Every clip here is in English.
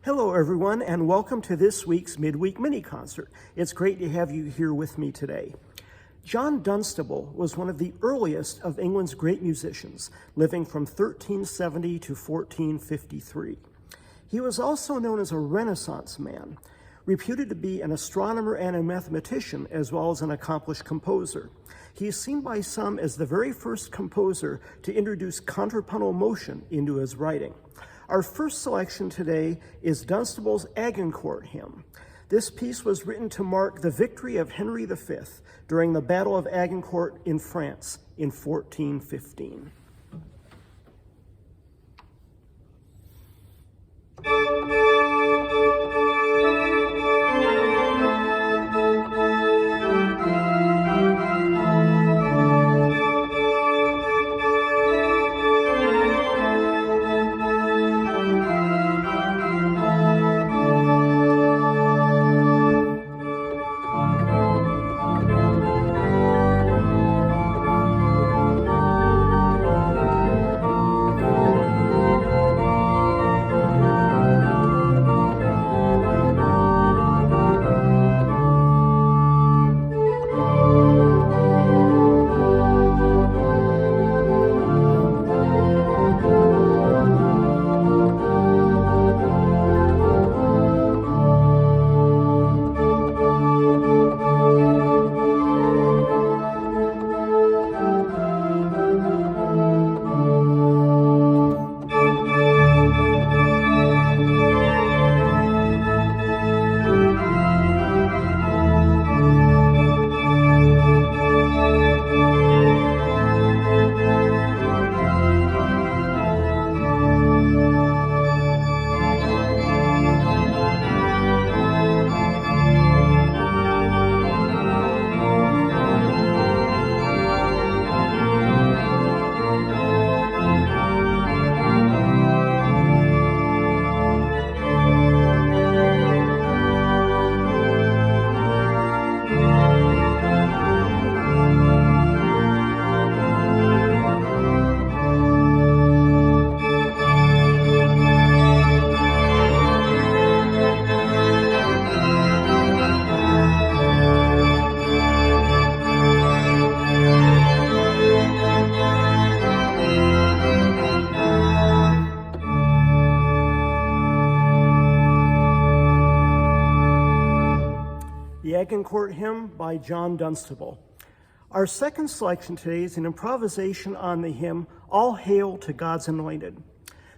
Hello, everyone, and welcome to this week's Midweek mini-concert. It's great to have you here with me today. John Dunstable was one of the earliest of England's great musicians, living from 1370 to 1453. He was also known as a Renaissance man, reputed to be an astronomer and a mathematician, as well as an accomplished composer. He is seen by some as the very first composer to introduce contrapuntal motion into his writing. Our first selection today is Dunstable's Agincourt hymn. This piece was written to mark the victory of Henry V during the Battle of Agincourt in France in 1415. The Agincourt hymn by John Dunstable. Our second selection today is an improvisation on the hymn, All Hail to God's Anointed.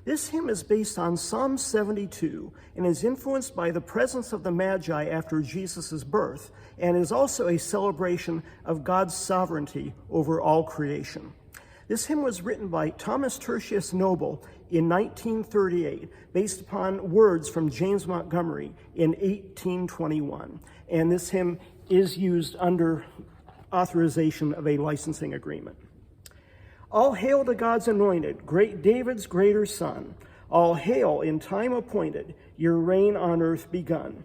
This hymn is based on Psalm 72 and is influenced by the presence of the Magi after Jesus' birth, and is also a celebration of God's sovereignty over all creation. This hymn was written by Thomas Tertius Noble in 1938, based upon words from James Montgomery in 1821. And this hymn is used under authorization of a licensing agreement. All hail to God's anointed, great David's greater son. All hail in time appointed, your reign on earth begun.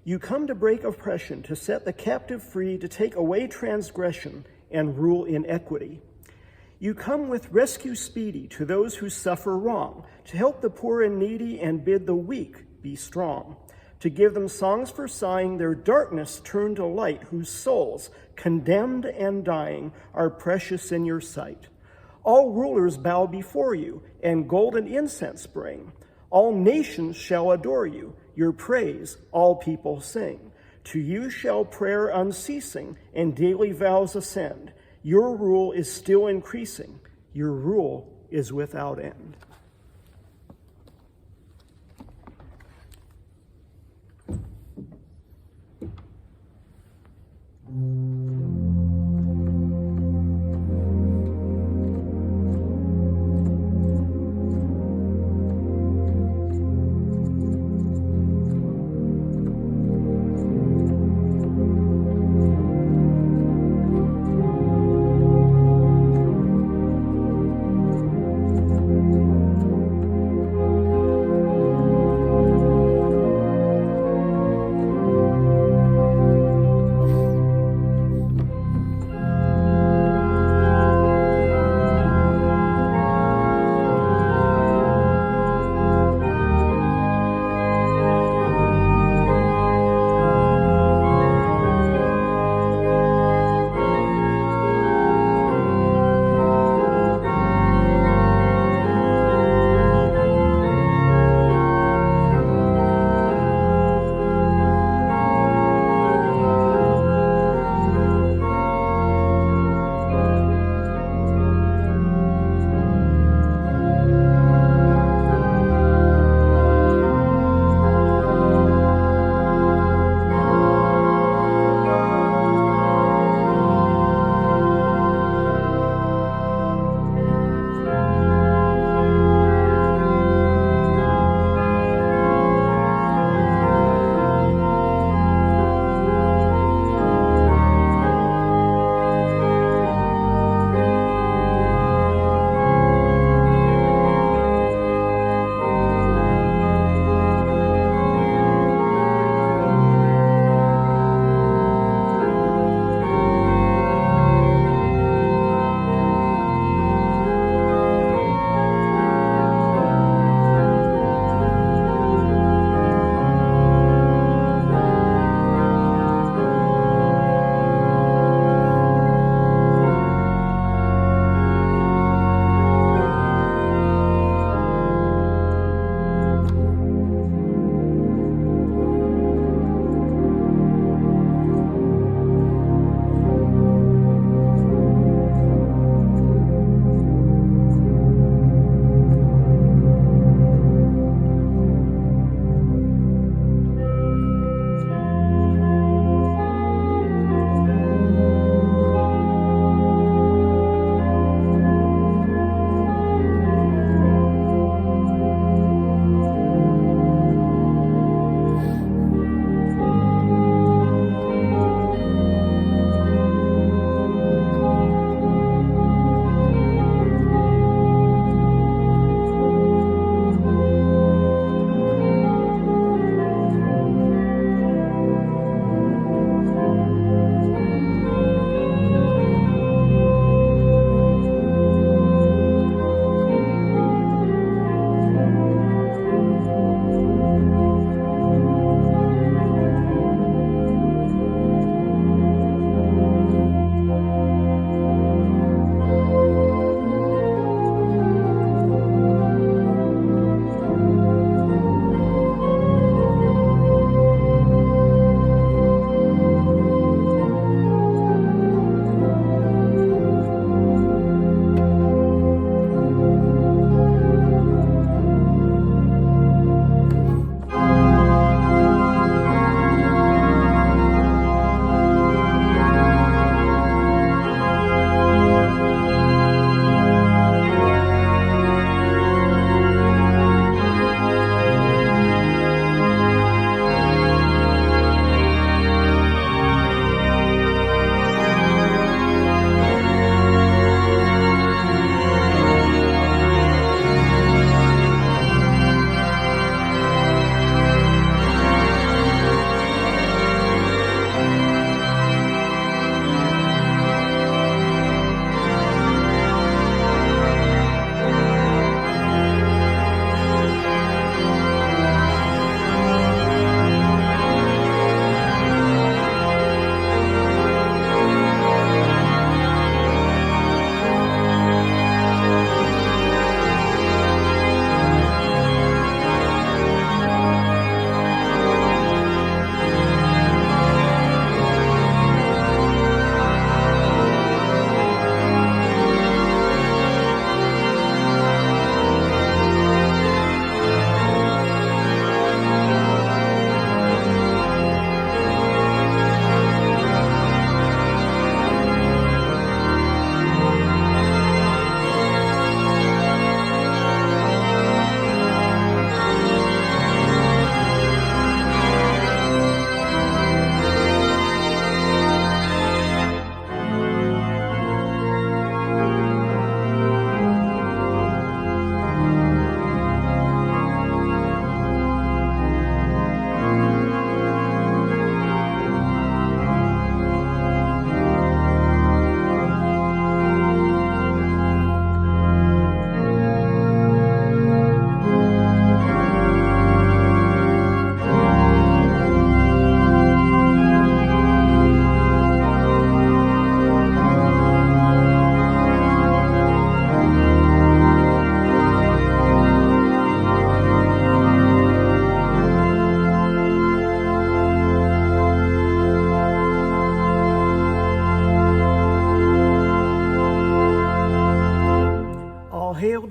You come to break oppression, to set the captive free, to take away transgression and rule in equity. You come with rescue speedy to those who suffer wrong, to help the poor and needy and bid the weak be strong, to give them songs for sighing, their darkness turned to light, whose souls, condemned and dying, are precious in your sight. All rulers bow before you, and golden incense bring. All nations shall adore you, your praise all people sing. To you shall prayer unceasing, and daily vows ascend. Your rule is still increasing. Your rule is without end.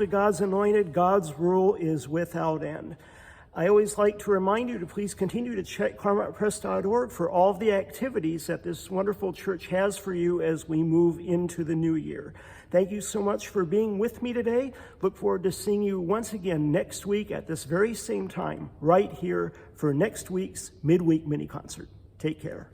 to God's Anointed. God's rule is without end. I always like to remind you to please continue to check Claremont.Press.org for all of the activities that this wonderful church has for you as we move into the new year. Thank you so much for being with me today. Look forward to seeing you once again next week at this very same time, right here for next week's Midweek mini concert. Take care.